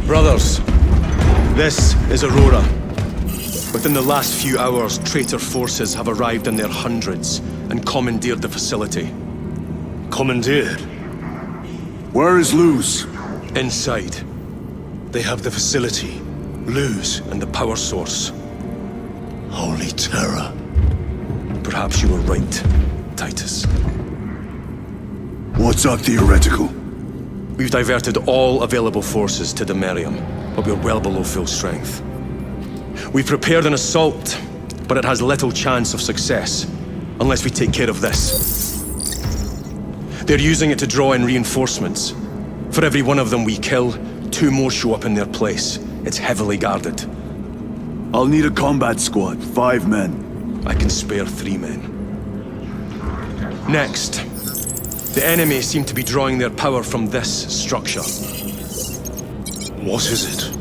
Brothers, this is Aurora. Within the last few hours, traitor forces have arrived in their hundreds and commandeered the facility. Commandeered? Where is Luz? Inside. They have the facility, Luz, and the power source. Holy terror. Perhaps you were right, Titus. What's our theoretical? We've diverted all available forces to Demerium, but we're well below full strength. We've prepared an assault, but it has little chance of success, unless we take care of this. They're using it to draw in reinforcements. For every one of them we kill, 2 more show up in their place. It's heavily guarded. I'll need a combat squad, 5 men. I can spare 3 men. Next, the enemy seem to be drawing their power from this structure. What is it?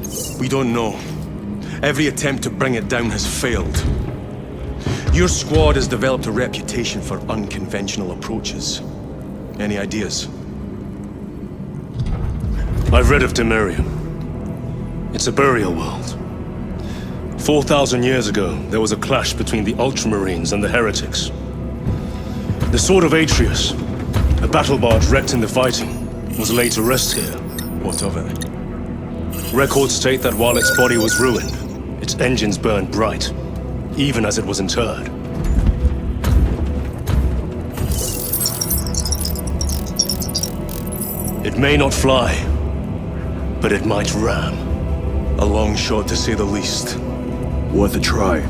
We don't know. Every attempt to bring it down has failed. Your squad has developed a reputation for unconventional approaches. Any ideas? I've read of Demerium. It's a burial world. 4,000 years ago, there was a clash between the Ultramarines and the Heretics. The Sword of Atreus, a battle barge wrecked in the fighting, was laid to rest here. What of it? Records state that while its body was ruined, its engines burned bright, even as it was interred. It may not fly, but it might ram. A long shot to say the least. Worth a try.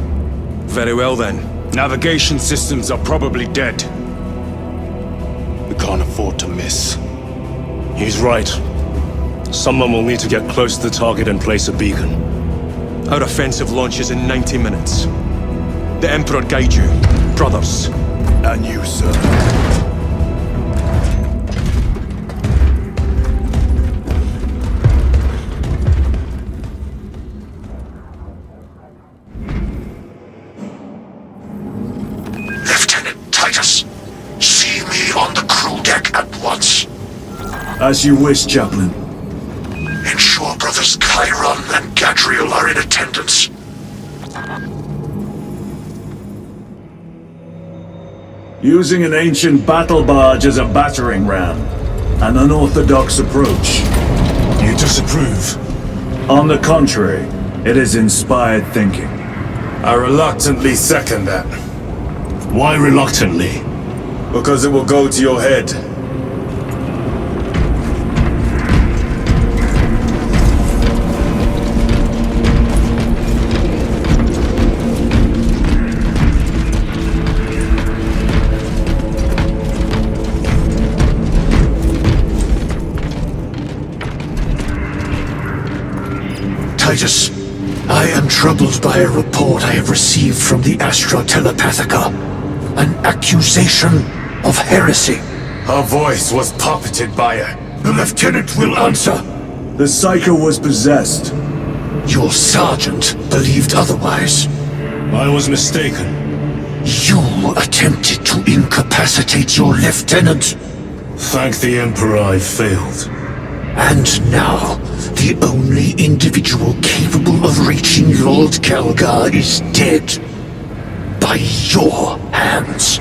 Very well then. Navigation systems are probably dead. We can't afford to miss. He's right. Someone will need to get close to the target and place a beacon. Our offensive launches in 90 minutes. The Emperor guide you, brothers. And you, sir. Lieutenant Titus, see me on the crew deck at once. As you wish, Chaplain. Ensure brothers Chiron and Gadriel are in attendance. Using an ancient battle barge as a battering ram. An unorthodox approach. You disapprove? On the contrary, it is inspired thinking. I reluctantly second that. Why reluctantly? Because it will go to your head. Titus, I am troubled by a report I have received from the Astra Telepathica. An accusation of heresy. Her voice was puppeted by her. The lieutenant will answer. The Psycho was possessed. Your sergeant believed otherwise. I was mistaken. You attempted to incapacitate your lieutenant. Thank the Emperor I failed. And now, the only individual capable of reaching Lord Calgar is dead. By your hands.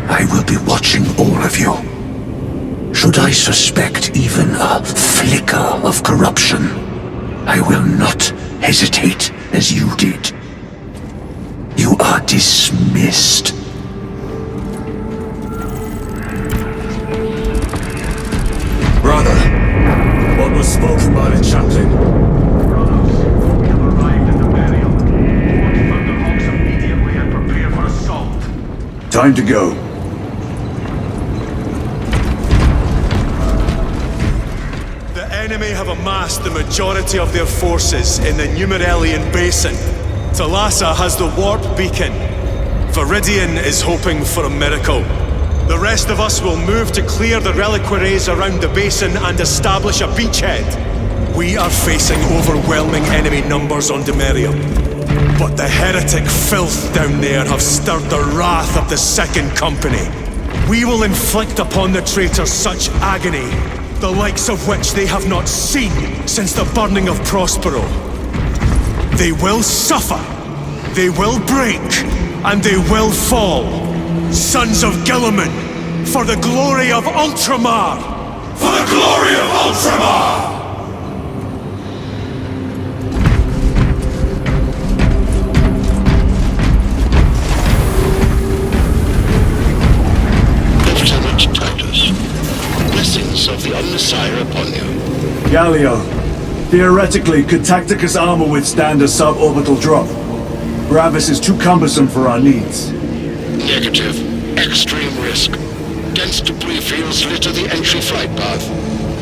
I will be watching all of you. Should I suspect even a flicker of corruption, I will not hesitate as you did. You are dismissed. Brother, what was spoken by the chaplain? Brothers, we have arrived at the burial. Launch Thunderhawks immediately and prepare for assault. Time to go. The enemy have amassed the majority of their forces in the Numerelian Basin. Thalassa has the warp beacon. Viridian is hoping for a miracle. The rest of us will move to clear the reliquaries around the basin and establish a beachhead. We are facing overwhelming enemy numbers on Demerium. But the heretic filth down there have stirred the wrath of the Second Company. We will inflict upon the traitors such agony the likes of which they have not seen since the burning of Prospero. They will suffer, they will break, and they will fall. Sons of Guilliman, for the glory of Ultramar! For the glory of Ultramar! Lieutenant Titus, blessings of the Omnissiah upon you. Galio, theoretically, could Tacticus armor withstand a suborbital drop? Gravis is too cumbersome for our needs. Negative. Extreme risk. Dense debris fields litter the entry flight path.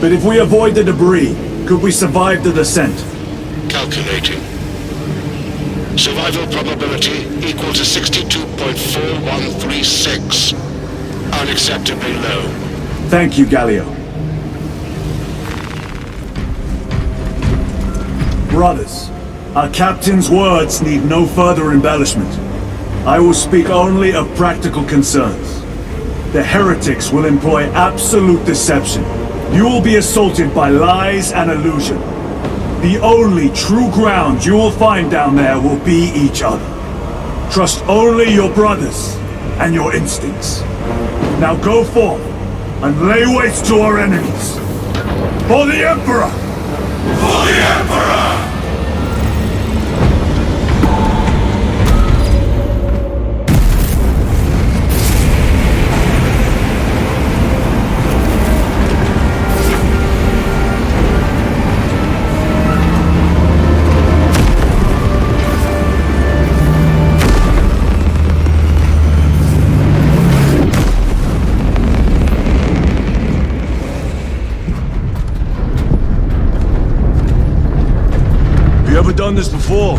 But if we avoid the debris, could we survive the descent? Calculating. Survival probability equal to 62.4136. Unacceptably low. Thank you, Galio. Brothers, our captain's words need no further embellishment. I will speak only of practical concerns. The heretics will employ absolute deception. You will be assaulted by lies and illusion. The only true ground you will find down there will be each other. Trust only your brothers and your instincts. Now go forth and lay waste to our enemies. For the Emperor! For the Emperor! Done this before.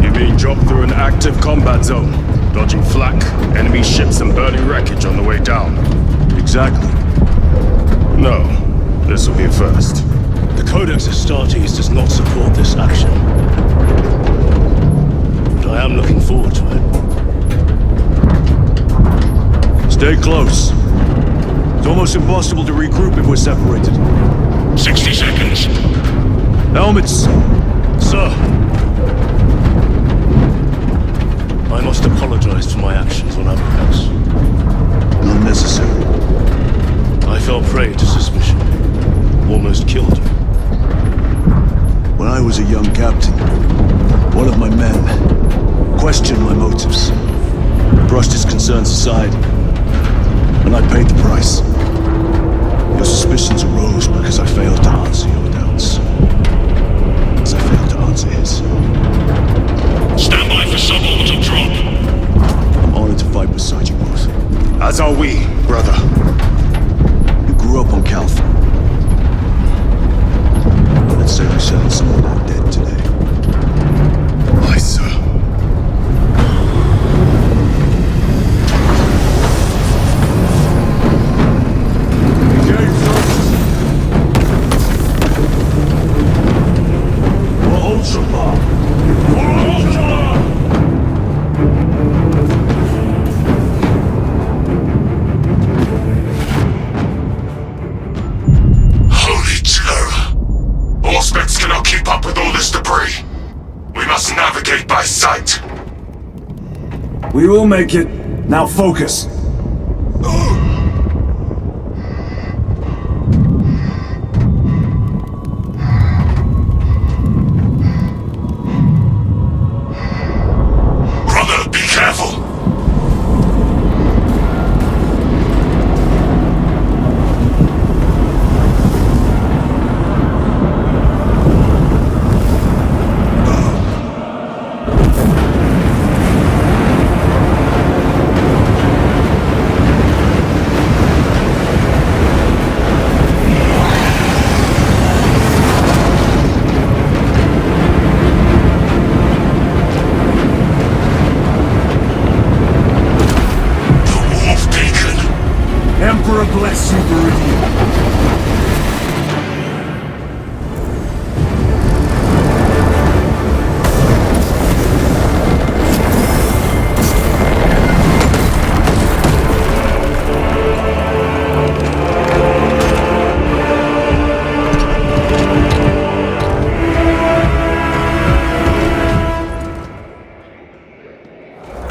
You mean drop through an active combat zone, dodging flak, enemy ships and burning wreckage on the way down? Exactly. No, this will be a first. The Codex Astartes does not support this action. But I am looking forward to it. Stay close. It's almost impossible to regroup if we're separated. 60 seconds. Helmets! Sir, I must apologize for my actions on Abrahams. Not necessary. I fell prey to suspicion. Almost killed me. When I was a young captain, one of my men questioned my motives, brushed his concerns aside, and I paid the price. Your suspicions arose because I failed to answer your doubts. As I failed to answer his. Stand by for suborbital drop. I'm honored to fight beside you both. As are we, brother. You grew up on Calth. Let's say we settled someone out dead today. Aye, sir. We will make it. Now focus. Brother, be careful.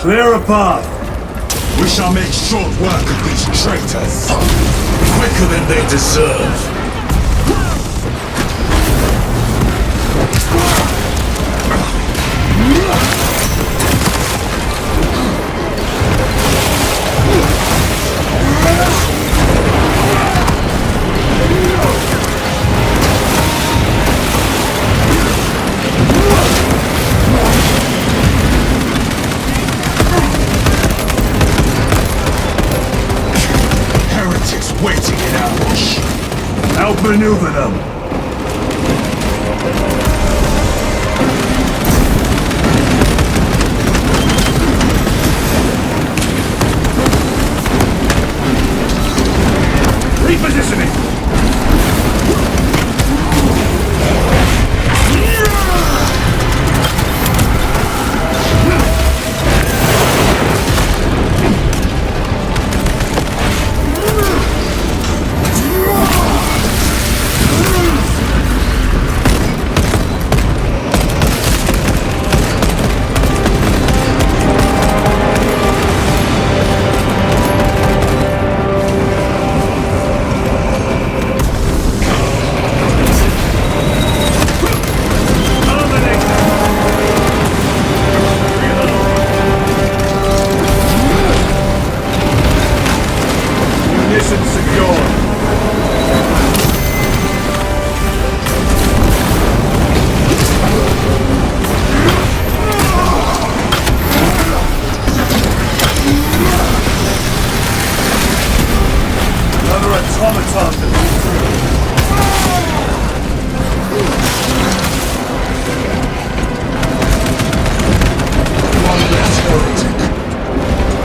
Clear a path. We shall make short work of these traitors. Quicker than they deserve. Heretics waiting in ambush. Outmaneuver them. Repositioning.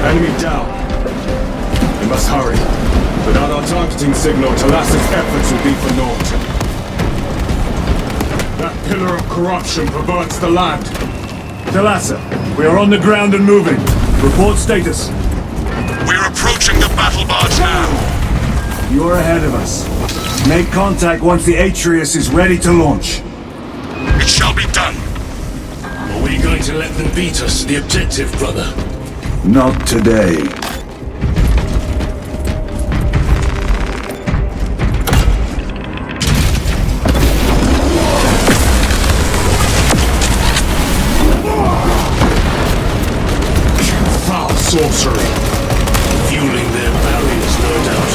Enemy down. We must hurry. Without our targeting signal, Talas's efforts will be for naught. That pillar of corruption perverts the land. Talassa, we are on the ground and moving. Report status. We're approaching the battle barge now. You are ahead of us. Make contact once the Atreus is ready to launch. It shall be done. Are we going to let them beat us to the objective, brother? Not today. Foul sorcery. Fueling their barriers, no doubt.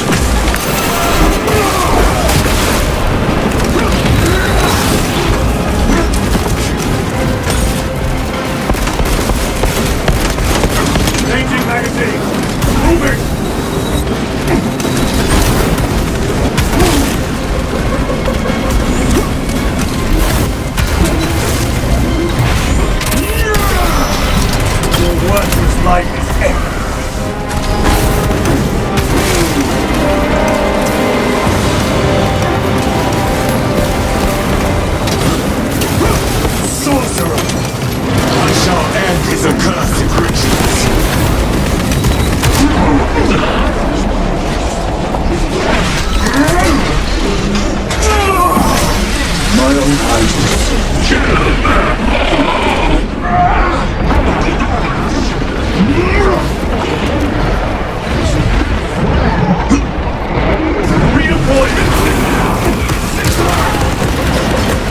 Changing magazine. Moving. Your work was like this ever. Sorcerer! I shall end his accursed rituals. My own eyes. Redeployment!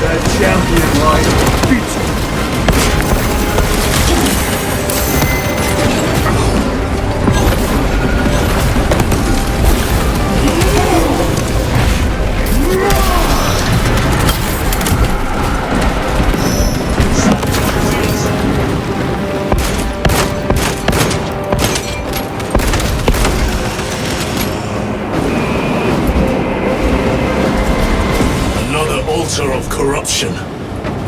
The champion line beats. Another altar of corruption.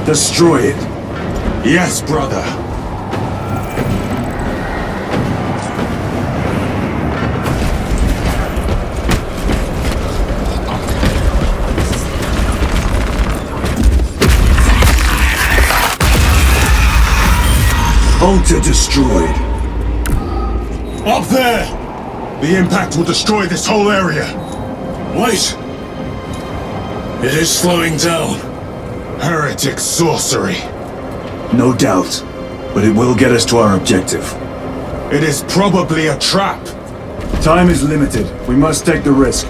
Destroy it. Yes, brother. Altar destroyed. Up there! The impact will destroy this whole area. Wait! It is slowing down. Heretic sorcery. No doubt, but it will get us to our objective. It is probably a trap. Time is limited. We must take the risk.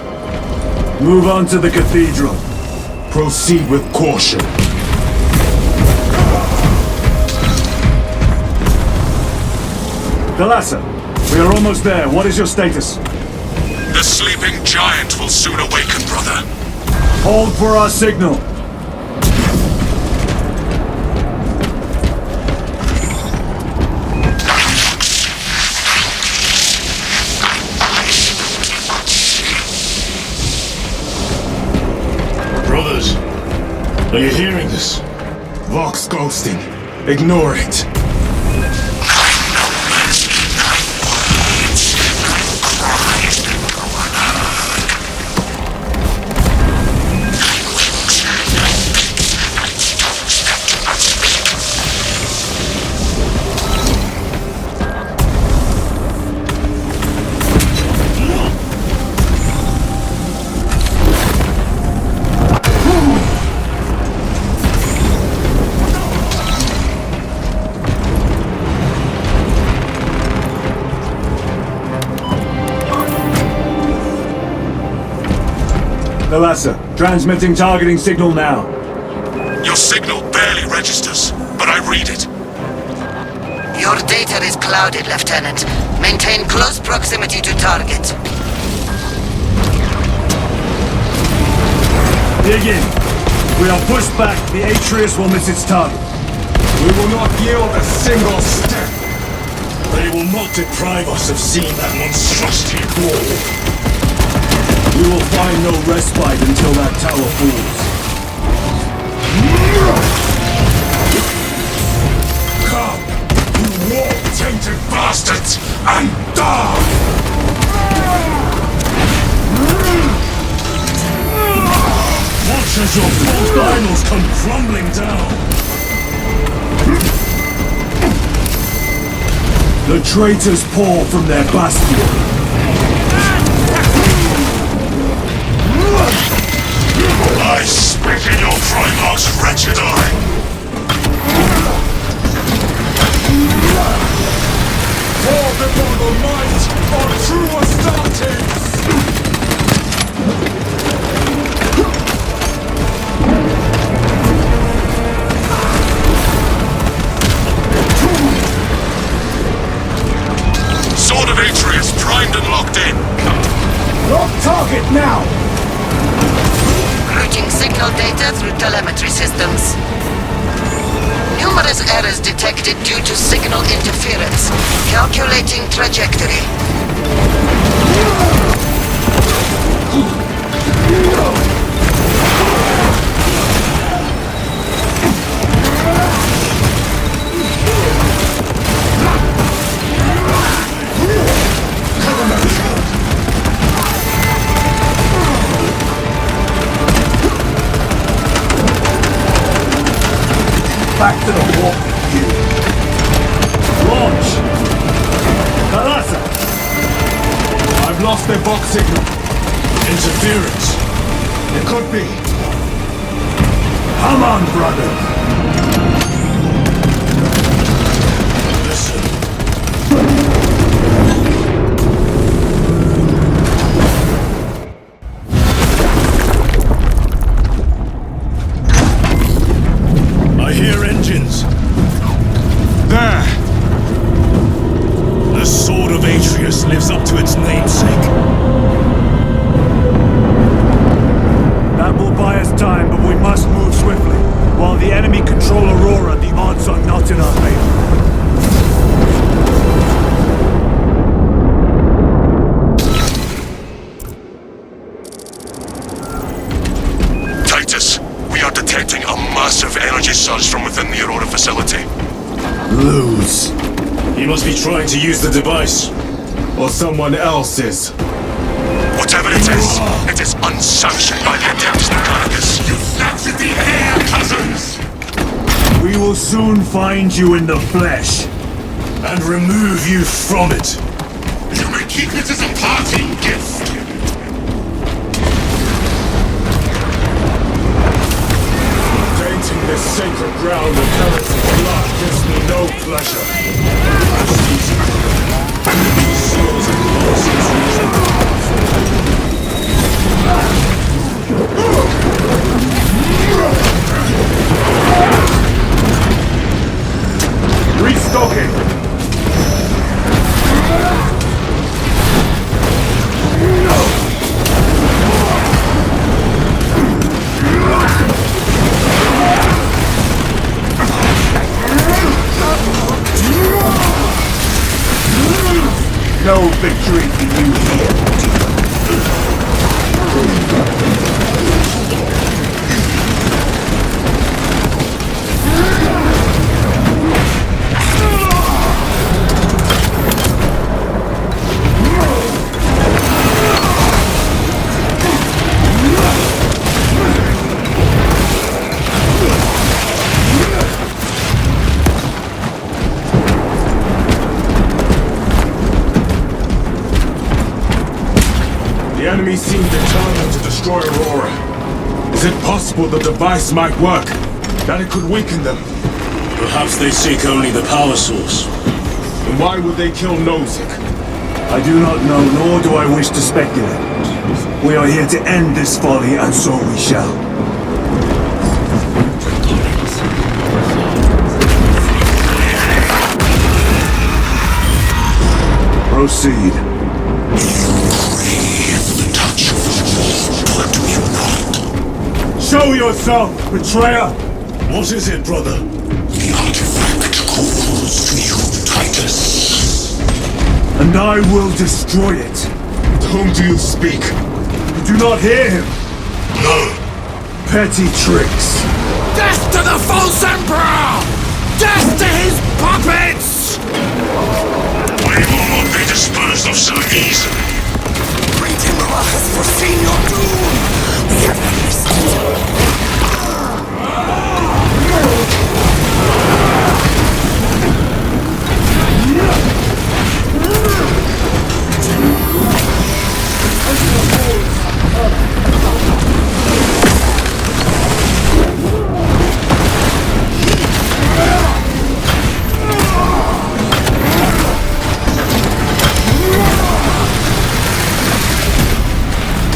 Move on to the cathedral. Proceed with caution. Thalassa, we are almost there. What is your status? The sleeping giant will soon awaken, brother. Hold for our signal. Brothers, are you hearing this? Vox ghosting. Ignore it. Thalassa, transmitting targeting signal now. Your signal barely registers, but I read it. Your data is clouded, Lieutenant. Maintain close proximity to target. Dig in. We are pushed back. The Atreus will miss its target. We will not yield a single step. They will not deprive us of seeing that monstrosity fall. We will find no respite until that tower falls. Come, you war-tainted bastards, and die! Watch as your false idols come crumbling down. The traitors pour from their bastion. I spit in your Primarch's wretched eye! Fall before the might of true Astartes! Sword of Atreus primed and locked in. Lock target now! Routing signal data through telemetry systems. Numerous errors detected due to signal interference. Calculating trajectory. Back to the walk, you. Launch! Thalassa! I've lost their box signal. Interference. It could be. Come on, brother! Listen. I hear engines. There! The Sword of Atreus lives up to its namesake. That will buy us time, but we must move swiftly. While the enemy control Aurora, the odds are not in our favor. Titus, we are detecting a massive energy surge from within the Aurora facility. Lose. He must be trying to use the device. Or someone else's. Whatever it is unsanctioned by the Adeptus Mechanicus. You snapped at the air, cousins! We will soon find you in the flesh. And remove you from it. You may keep it as a parting gift. Tainting this sacred ground of heretic blood gives me no pleasure. Restocking! No victory for you here. The enemy seem determined to destroy Aurora. Is it possible the device might work? That it could weaken them? Perhaps they seek only the power source. And why would they kill Nozick? I do not know, nor do I wish to speculate. We are here to end this folly, and so we shall. Proceed. The touch of the war, do you not? Show yourself, betrayer! What is it, brother? The artifact calls to you, Titus. And I will destroy it. To whom do you speak? You do not hear him. No. Petty tricks. Death to the false emperor! Death to his puppets! We will not be disposed of so easily. Great Emperor has foreseen your doom! We have listened.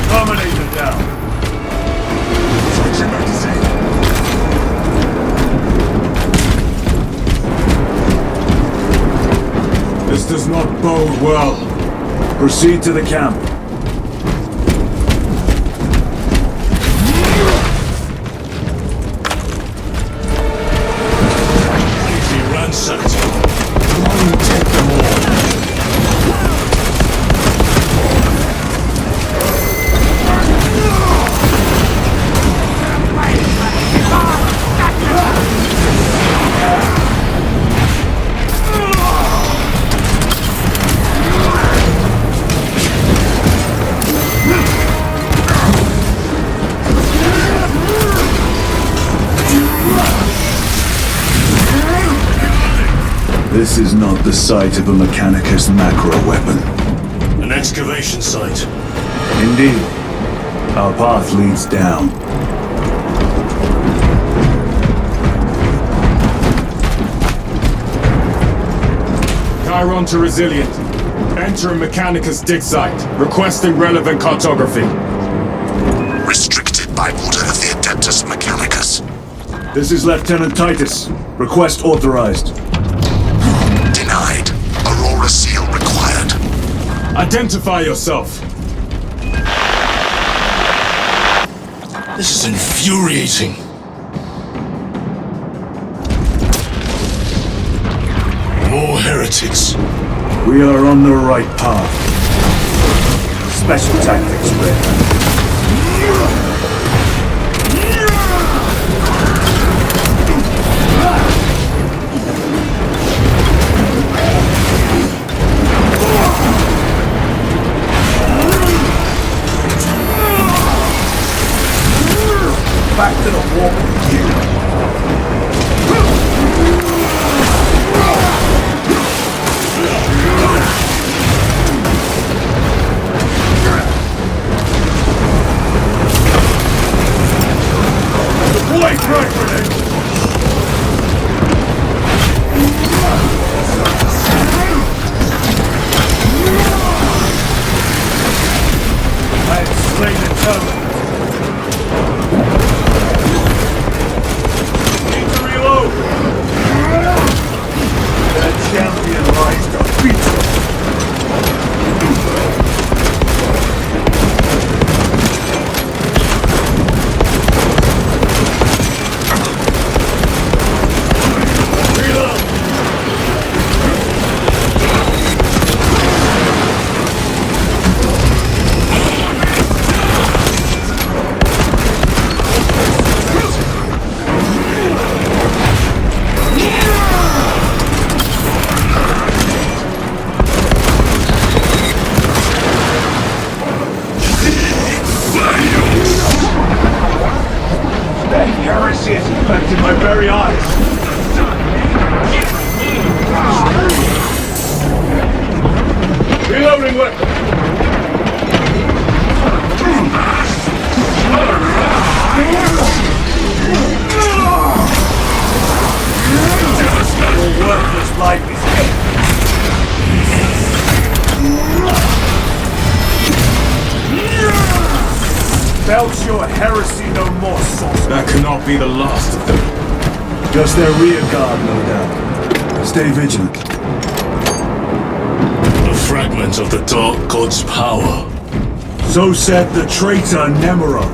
Dominator down. This does not bode well. Proceed to the camp. Easy ransacked. Come on and take them all. This is not the site of a Mechanicus macro weapon. An excavation site. Indeed. Our path leads down. Chiron to Resilient. Enter a Mechanicus dig site. Requesting relevant cartography. Restricted by order of the Adeptus Mechanicus. This is Lieutenant Titus. Request authorized. Denied. Aurora seal required. Identify yourself. This is infuriating. More heretics. We are on the right path. Special tactics ready. Back to the war with you. Deploy frag grenade! I see its effect in my very eyes. Reloading weapon. Your worthless life is belch your heresy no more, sorcerer. That cannot be the last of them. Just their rear guard, no doubt. Stay vigilant. A fragment of the Dark God's power. So said the traitor Nemorov.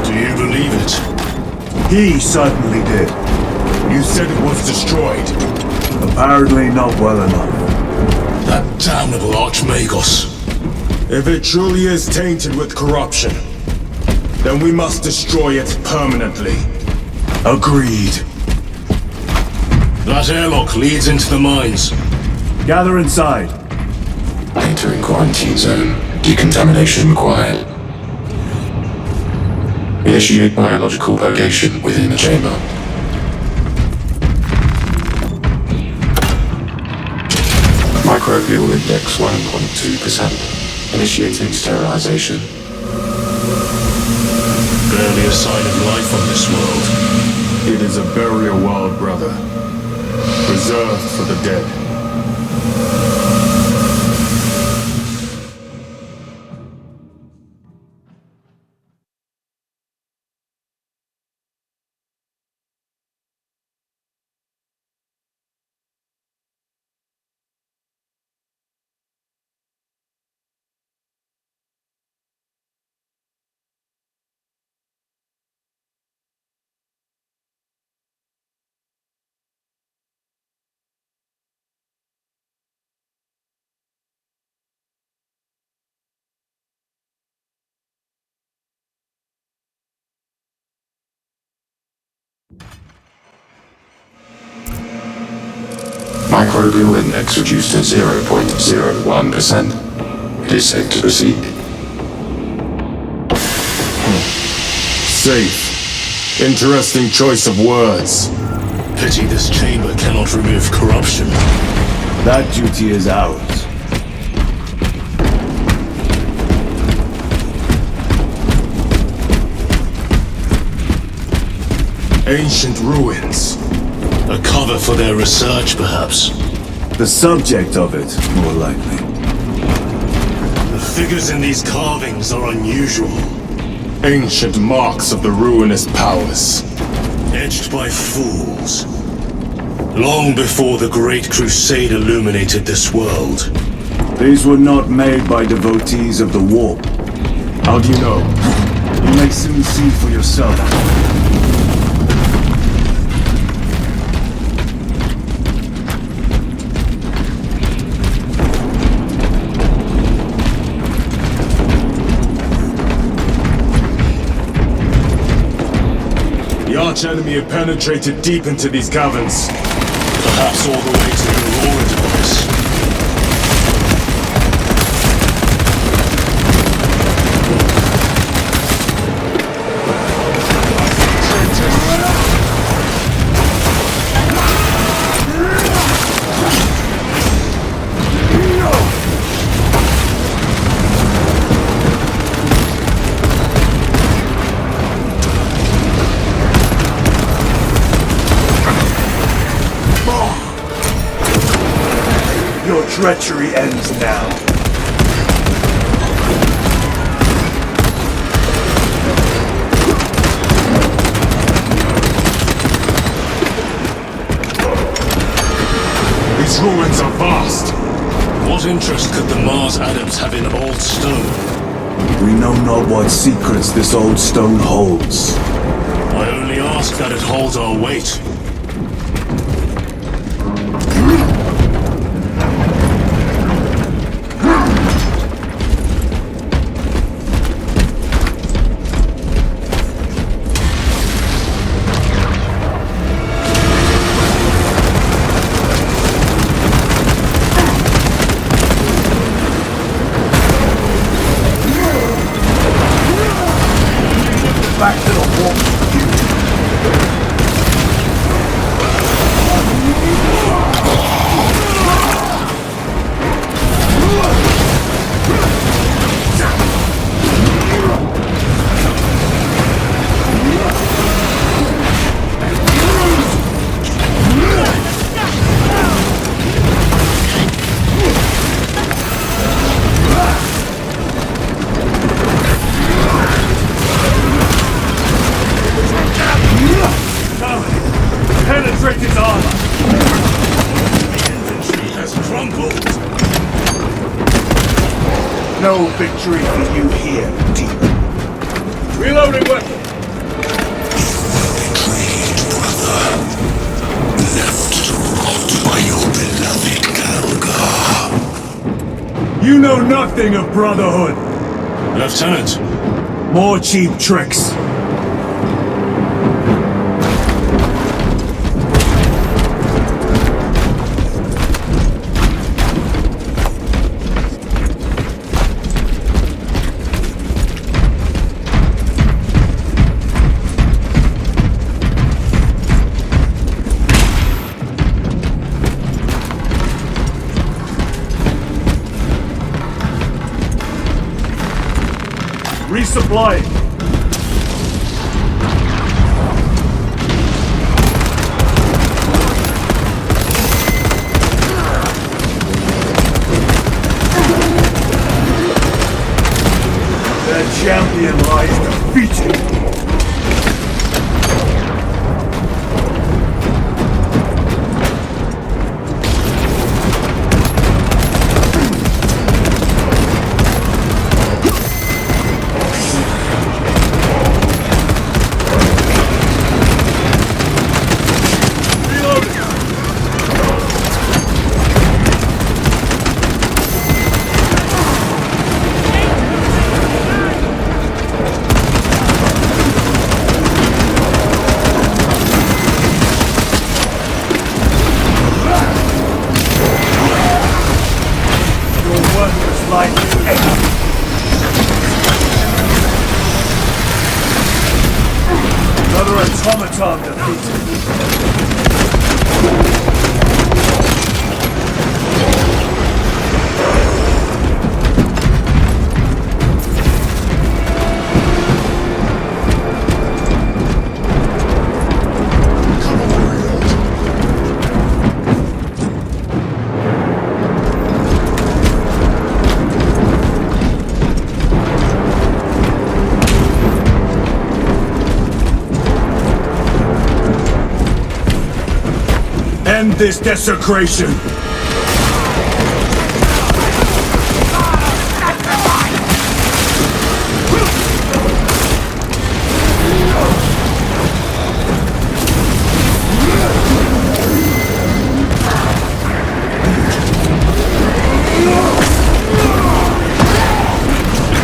Do you believe it? He certainly did. You said it was destroyed. Apparently not well enough. That damnable Archmagos. If it truly is tainted with corruption, then we must destroy it permanently. Agreed. That airlock leads into the mines. Gather inside. Entering quarantine zone. Decontamination required. Initiate biological purgation within the chamber. Microbial index 1.2%. Initiating sterilization. Barely a sign of life on this world. It is a burial world, brother. Reserved for the dead. Microbial index reduced to 0.01%. It is safe to proceed. Safe. Interesting choice of words. Pity this chamber cannot remove corruption. That duty is ours. Ancient ruins. A cover for their research, perhaps. The subject of it, more likely. The figures in these carvings are unusual. Ancient marks of the ruinous powers. Etched by fools. Long before the Great Crusade illuminated this world. These were not made by devotees of the warp. How do you know? You may soon see for yourself. The arch-enemy had penetrated deep into these caverns. Perhaps all the way to the Aurora device. Your treachery ends now. These ruins are vast. What interest could the Mars adepts have in old stone? We know not what secrets this old stone holds. I only ask that it holds our weight. Back to the warp. No victory for you here, demon. Reloading weapon! Betrayed, brother. Left to rot by your beloved Galgar. You know nothing of brotherhood! Lieutenant, More cheap tricks. Resupply. The champion lies defeated. Another automaton defeated. End this desecration!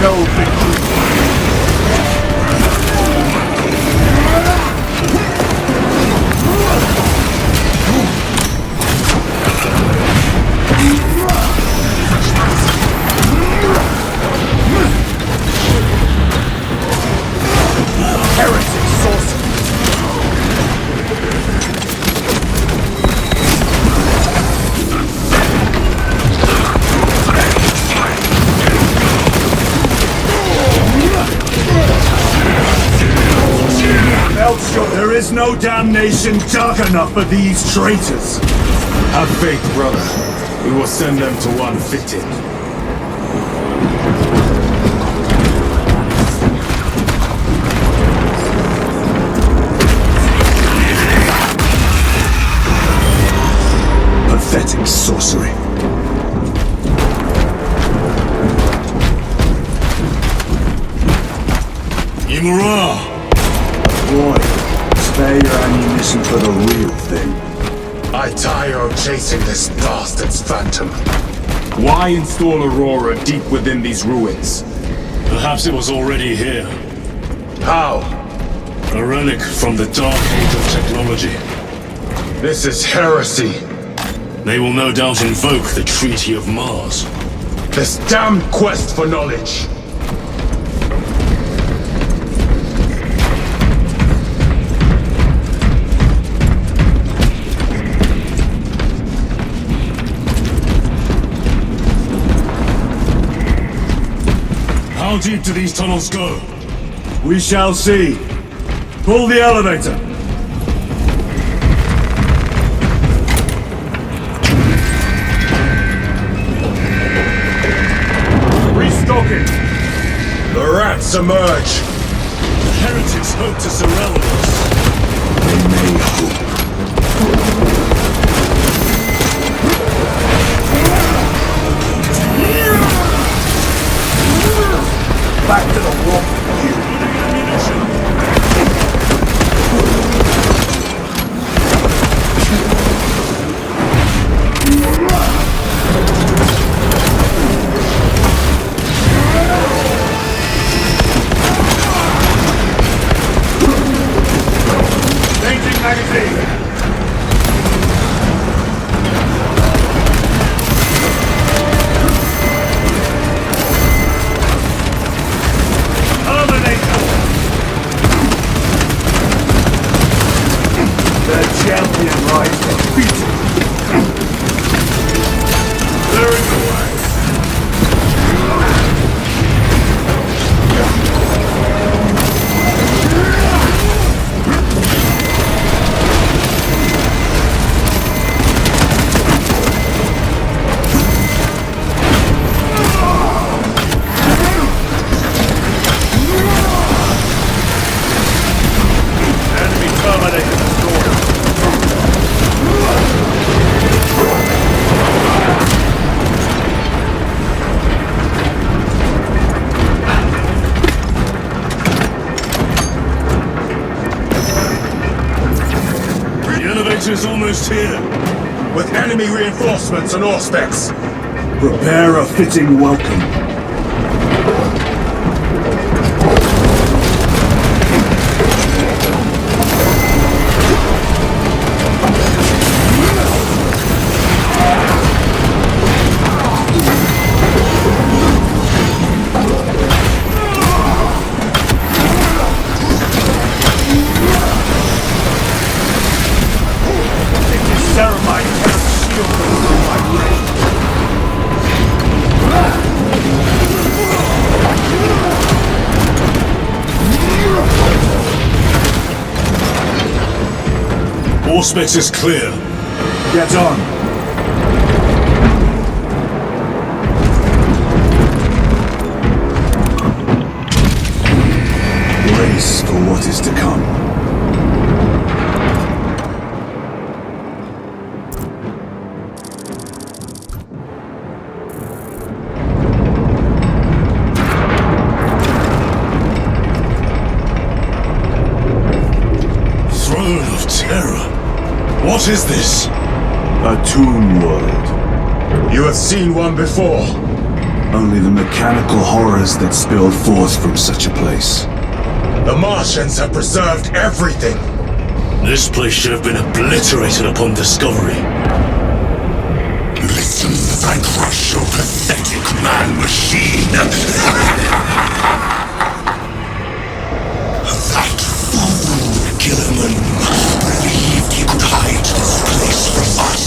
No victory. There is no damnation dark enough for these traitors! Have faith, brother. We will send them to one fitted. Pathetic sorcery. Imura! Boy, spare your ammunition for the real thing. I tire of chasing this bastard's phantom. Why install Aurora deep within these ruins? Perhaps it was already here. How? A relic from the dark age of technology. This is heresy. They will no doubt invoke the Treaty of Mars. This damned quest for knowledge. How deep do these tunnels go? We shall see. Pull the elevator. Restocking. The rats emerge. The heretics hope to surround us. They may hope. The champion lies defeated. There is a way. Is almost here. With enemy reinforcements and auspex. Prepare a fitting welcome. Auspex is clear. Get on. Brace for what is to come. Throne of Terror. What is this? A tomb world. You have seen one before. Only the mechanical horrors that spilled forth from such a place. The Martians have preserved everything. This place should have been obliterated upon discovery. Listen as I crush your pathetic man-machine. That fool, Gilliman, believed he could hide this place from us.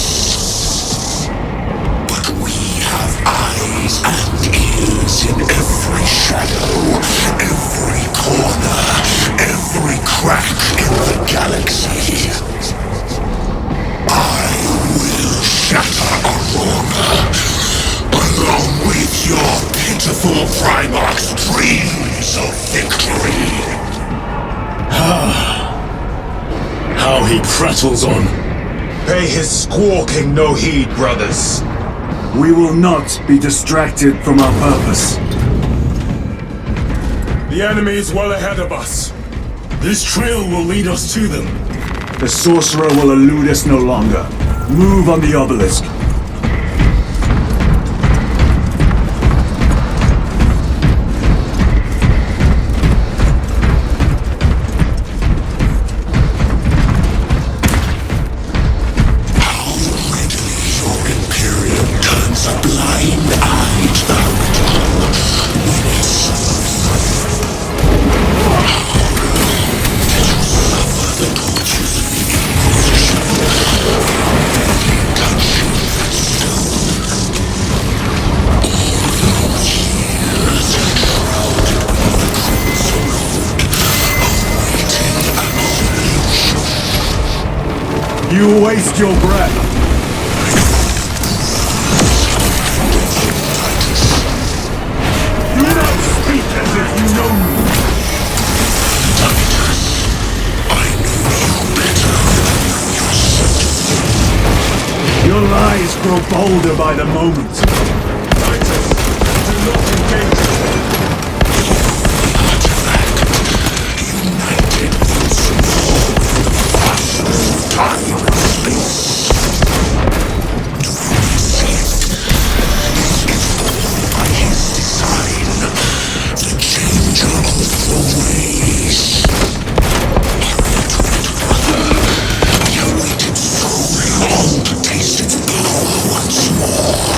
But we have eyes and ears in every shadow, every corner, every crack in the galaxy. I will shatter Aurora, along with your pitiful Primarch's dreams of victory. How he prattles on. Pay his squawking no heed, brothers. We will not be distracted from our purpose. The enemy is well ahead of us. This trail will lead us to them. The sorcerer will elude us no longer. Move on the obelisk. You waste your breath. Do not speak as if you know me. I know you better than yourself. Your lies grow bolder by the moment. Titus, do not engage us. United once more with the forces of time and space. To resist is all by his design, the changer of the ways. We have waited so long to taste its power once more.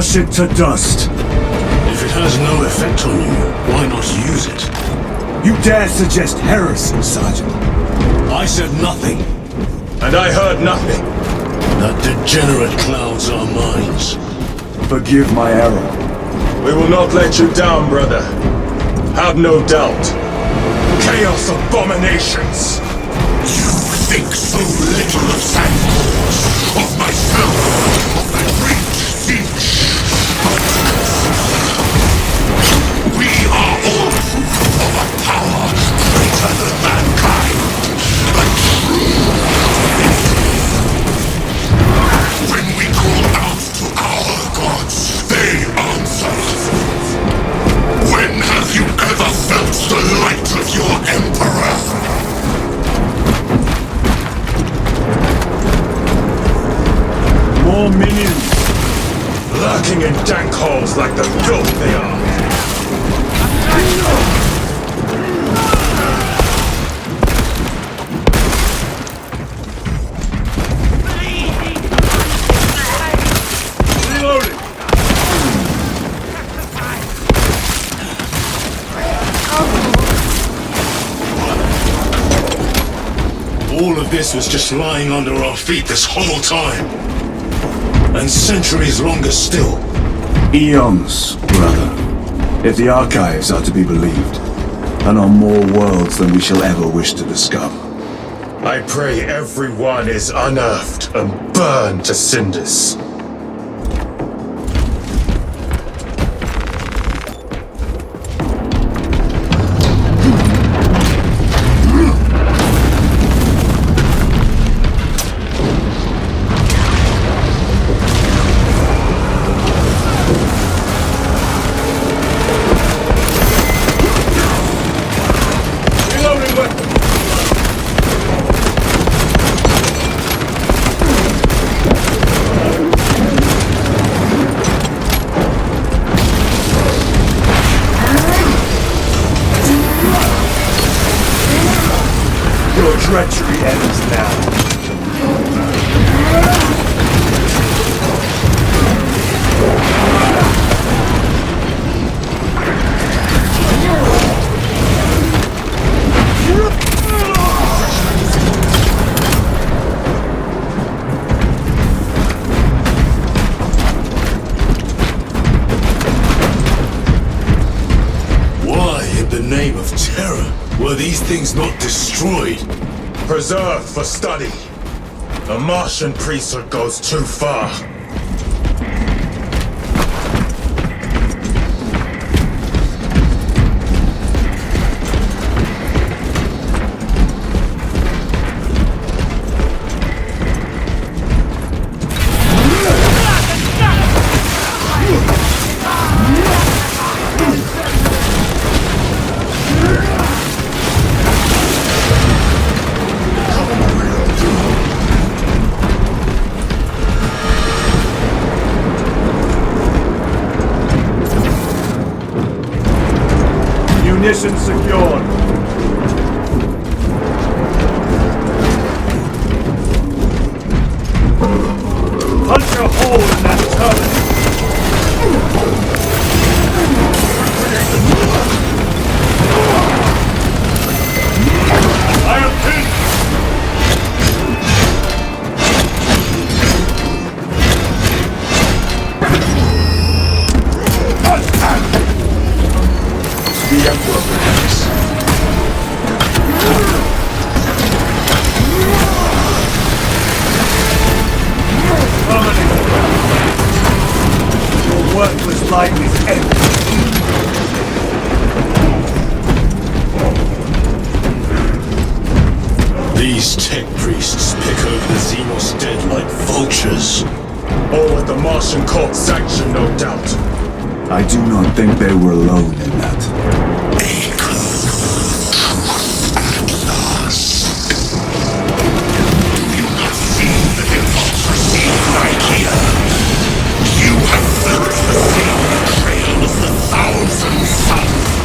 crush it to dust. If it has no effect on you, why not use it? You dare suggest heresy, Sergeant? I said nothing. And I heard nothing. That degenerate clouds our minds. Forgive my error. We will not let you down, brother. Have no doubt. Chaos abominations! You think so little of Sandforce, of myself, of that great siege. We are all proof of a power greater than mankind. A true when we call out to our gods, they answer. When have you ever felt the light of your Emperor? More minions. Lurking in dank holes like the filth they are. Reloading. All of this was just lying under our feet this whole time. And centuries longer still. Eons, brother. If the archives are to be believed, and on more worlds than we shall ever wish to discover. I pray everyone is unearthed and burned to cinders. Your treachery ends now. Why, in the name of terror, were these things not destroyed? Preserved for study. The Martian priesthood goes too far. Munition secured. Punch a hole in that turret. I am pinned. The Emperor protects. Your worthless life is empty. These tech priests pick over the Xenos dead like vultures. All with the Martian cult sanction, no doubt. I do not think they were alone in that. You have felt the same betrayal of the thousand suns.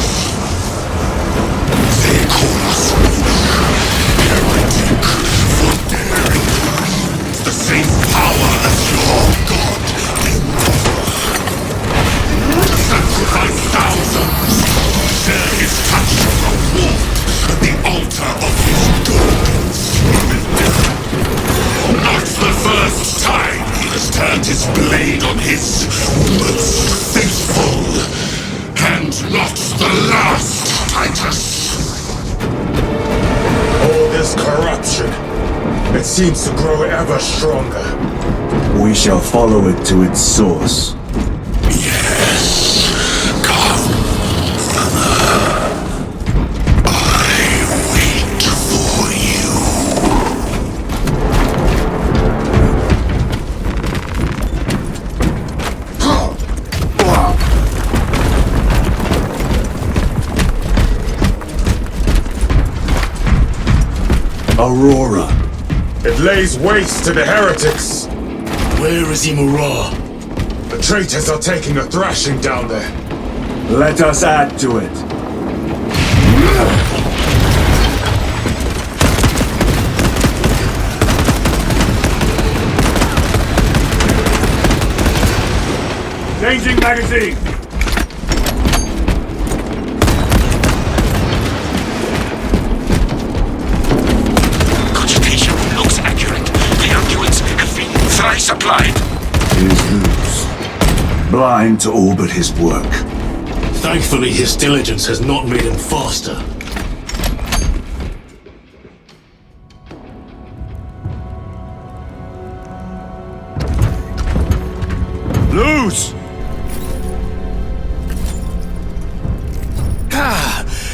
They call us heretic for daring the same power as your god. seems to grow ever stronger. We shall follow it to its source. Yes. Come. I wait for you. Aurora. It lays waste to the heretics. Where is Imura? The traitors are taking a thrashing down there. Let us add to it. Changing magazine! Consultation looks accurate. The arguments have been thrice applied. Is loose. Blind to all but his work. Thankfully, his diligence has not made him faster. Loose!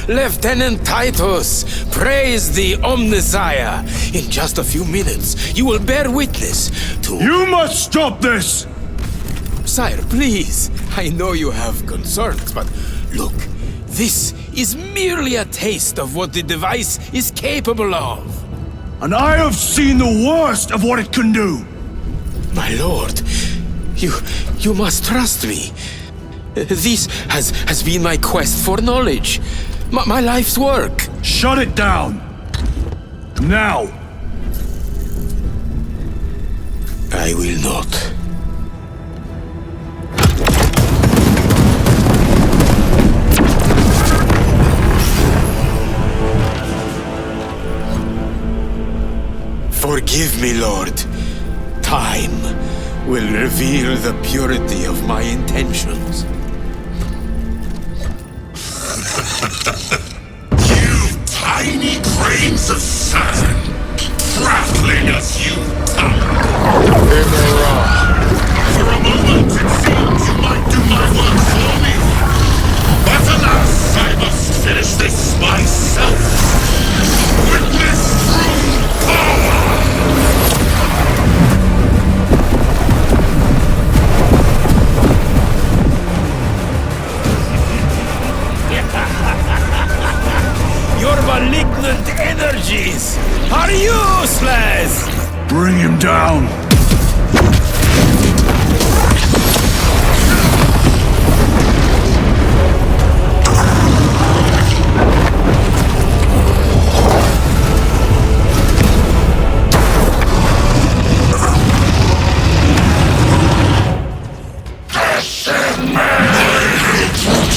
Lieutenant Titus, praise the Omnissiah. In just a few minutes, you will bear witness to... You must stop this! Sire, please. I know you have concerns, but look, this is merely a taste of what the device is capable of. And I have seen the worst of what it can do! My lord, you must trust me. This has been my quest for knowledge. My life's work. Shut it down! Now! I will not. Forgive me, Lord. Time will reveal the purity of my intentions. You tiny grains of sand, prattling as you tumble. For a moment it seems you might do my work for me. But alas, I must finish this myself. Witness true power! Your malignant energies are useless! Bring him down!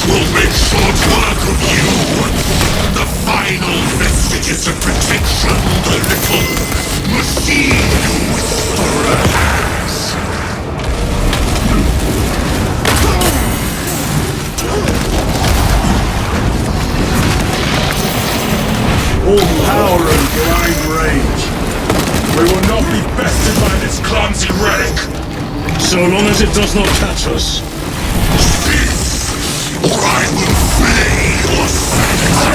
Will make short work of you. The final vestiges of protection the little machine whisperer has. All power and blind rage. We will not be bested by this clumsy relic. So long as it does not catch us. Cease, or I will flay your sanity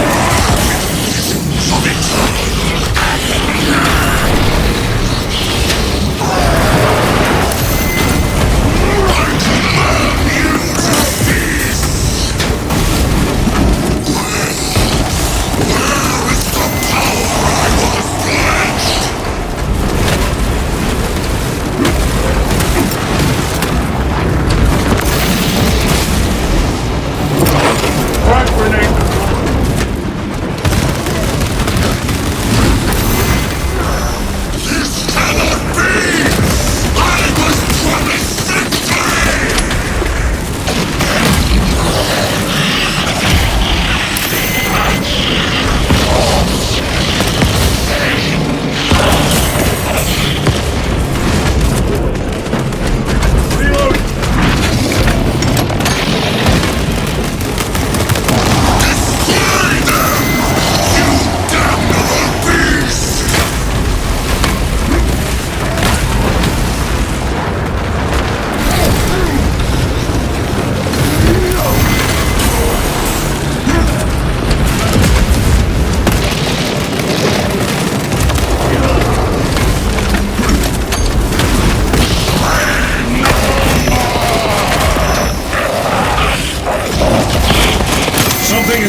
of eternal agony. I command you to cease. Where is the power I was pledged?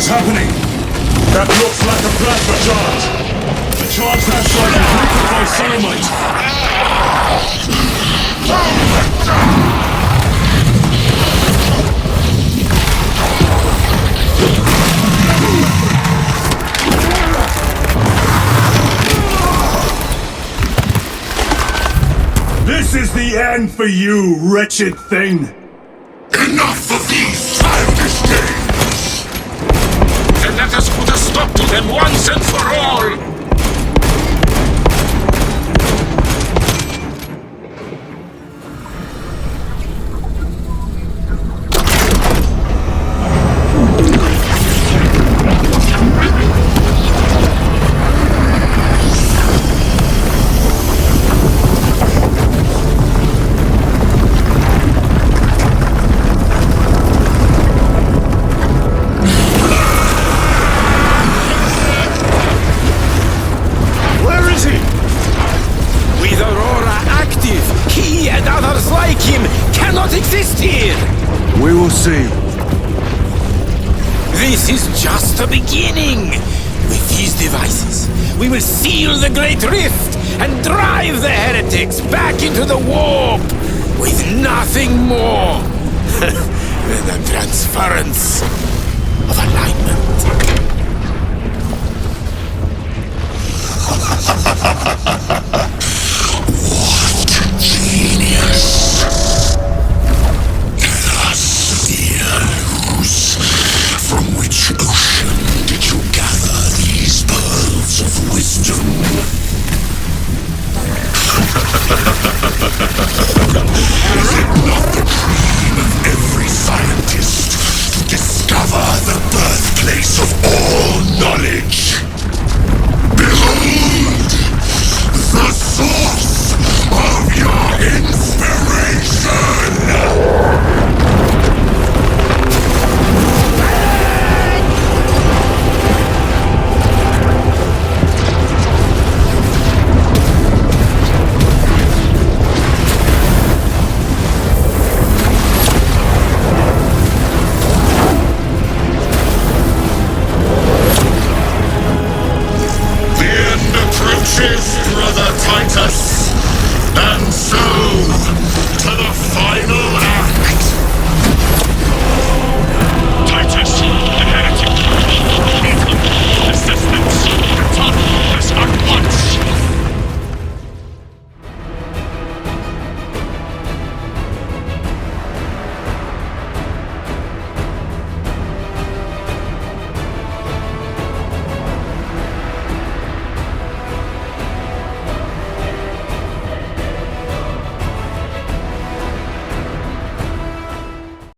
happening? That looks like a plasma charge. The charge that side is liquefied dynamite. This is the end for you, wretched thing! Enough of these childish games! And let us put a stop to them once and for all! We will see. This is just the beginning. With these devices, we will seal the Great Rift and drive the heretics back into the warp with nothing more than the transference of alignment.